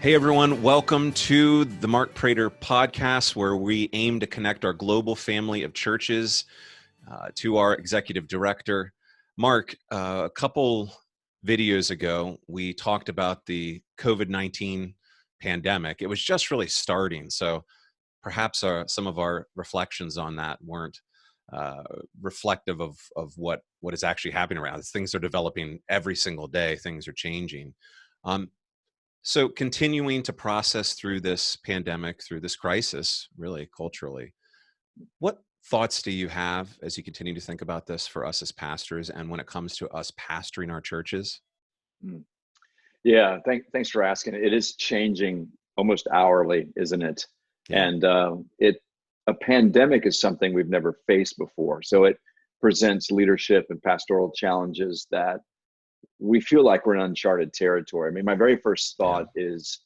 Hey everyone, welcome to the Mark Prater podcast, where we aim to connect our global family of churches to our executive director. Mark, a couple videos ago, we talked about the COVID-19 pandemic. It was just really starting, so perhaps some of our reflections on that weren't reflective of what is actually happening around us. Things are developing every single day. Things are changing. So continuing to process through this pandemic, through this crisis, really culturally, what thoughts do you have as you continue to think about this for us as pastors and when it comes to us pastoring our churches? Yeah, thanks for asking. It is changing almost hourly, isn't it? Yeah. And a pandemic is something we've never faced before. So it presents leadership and pastoral challenges that we feel like we're in uncharted territory. I mean, my very first thought is,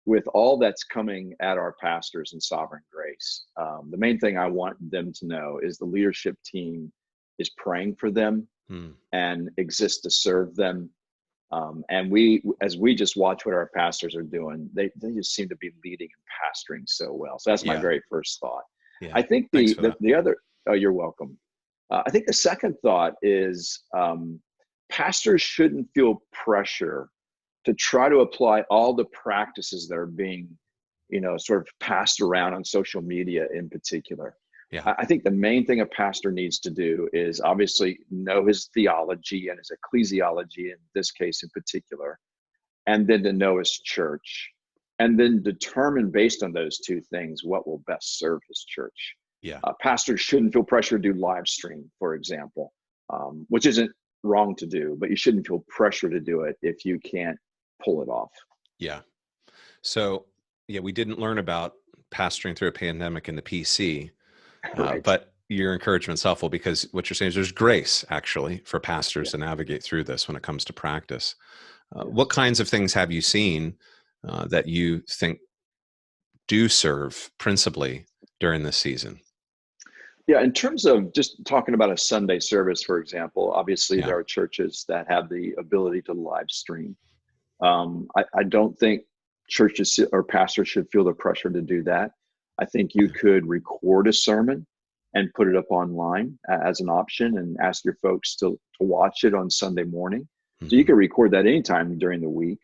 with all that's coming at our pastors in Sovereign Grace, the main thing I want them to know is the leadership team is praying for them and exists to serve them. And as we just watch what our pastors are doing, they just seem to be leading and pastoring so well. So that's my very first thought. Yeah. I think the other, oh, you're welcome. I think the second thought is, pastors shouldn't feel pressure to try to apply all the practices that are being, sort of passed around on social media in particular. Yeah. I think the main thing a pastor needs to do is obviously know his theology and his ecclesiology in this case in particular, and then to know his church, and then determine based on those two things what will best serve his church. Yeah. Pastors shouldn't feel pressure to do live stream, for example, which isn't wrong to do, but you shouldn't feel pressure to do it if you can't pull it off. Yeah. So, we didn't learn about pastoring through a pandemic in the PC, Right. but your encouragement's helpful, because what you're saying is there's grace actually for pastors to navigate through this when it comes to practice. What kinds of things have you seen that you think do serve principally during this season? Yeah, in terms of just talking about a Sunday service, for example, obviously there are churches that have the ability to live stream. I don't think churches or pastors should feel the pressure to do that. I think you could record a sermon and put it up online as an option and ask your folks to watch it on Sunday morning. So you can record that anytime during the week.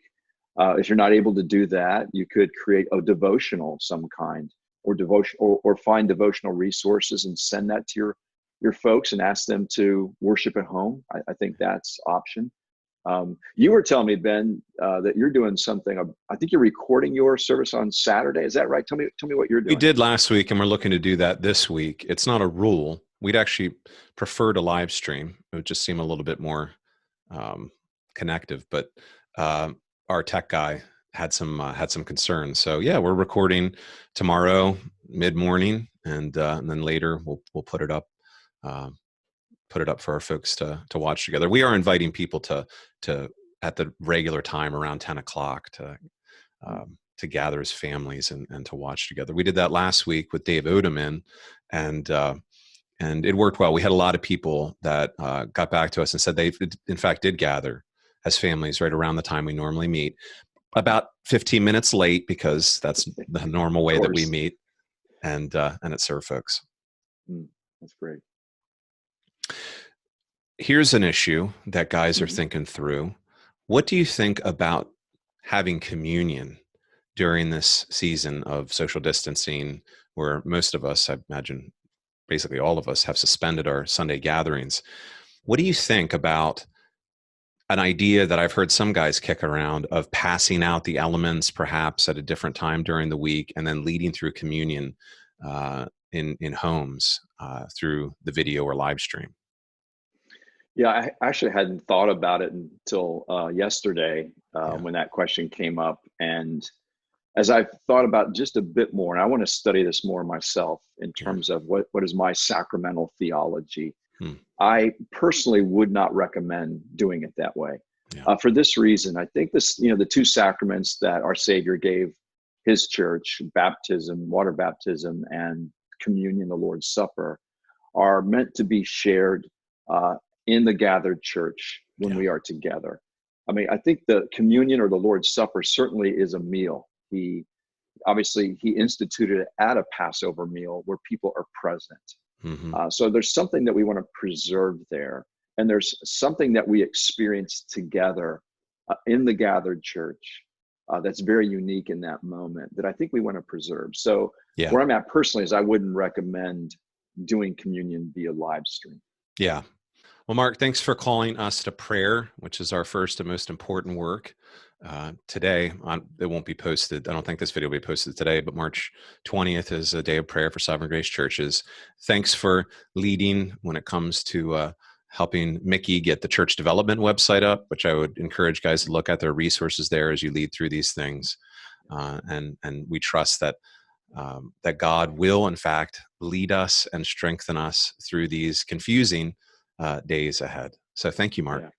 If you're not able to do that, you could create a devotional of some kind, or find devotional resources and send that to your folks and ask them to worship at home. I think that's option. You were telling me, Ben, that you're doing something. I think you're recording your service on Saturday. Is that right? Tell me what you're doing. We did last week, and we're looking to do that this week. It's not a rule. We'd actually prefer to live stream. It would just seem a little bit more connective. But our tech guy had some concerns. So we're recording tomorrow mid-morning, and then later we'll put it up. Put it up for our folks to watch together. We are inviting people to at the regular time around 10 o'clock to gather as families and to watch together. We did that last week with Dave Odeman, and it worked well. We had a lot of people that got back to us and said they in fact did gather as families right around the time we normally meet, about 15 minutes late, because that's the normal way that we meet, and it served folks. That's great. Here's an issue that guys are thinking through. What do you think about having communion during this season of social distancing, where most of us, I imagine basically all of us, have suspended our Sunday gatherings? What do you think about an idea that I've heard some guys kick around of passing out the elements perhaps at a different time during the week and then leading through communion in homes through the video or live stream? Yeah, I actually hadn't thought about it until yesterday when that question came up. And as I've thought about just a bit more, and I want to study this more myself in terms of what is my sacramental theology, I personally would not recommend doing it that way. For this reason, I think the two sacraments that our Savior gave his church, baptism, water baptism, and communion, the Lord's Supper, are meant to be shared in the gathered church when we are together. I mean, I think the communion or the Lord's Supper certainly is a meal. He obviously he instituted it at a Passover meal where people are present. So there's something that we want to preserve there. And there's something that we experience together in the gathered church that's very unique in that moment that I think we want to preserve. So where I'm at personally is I wouldn't recommend doing communion via live stream. Yeah. Well, Mark, thanks for calling us to prayer, which is our first and most important work. Today, it won't be posted. I don't think this video will be posted today, but March 20th is a day of prayer for Sovereign Grace churches. Thanks for leading when it comes to helping Mickey get the church development website up, which I would encourage guys to look at. Their resources there as you lead through these things. And we trust that that God will, in fact, lead us and strengthen us through these confusing days ahead. So thank you, Mark. Yeah.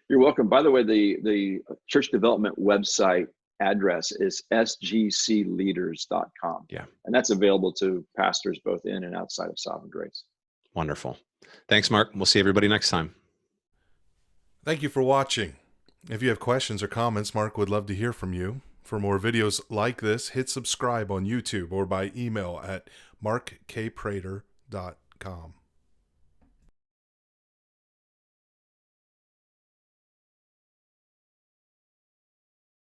You're welcome. By the way, the church development website address is sgcleaders.com. Yeah. And that's available to pastors both in and outside of Sovereign Grace. Wonderful. Thanks, Mark. We'll see everybody next time. Thank you for watching. If you have questions or comments, Mark would love to hear from you. For more videos like this, hit subscribe on YouTube or by email at markkprater.com.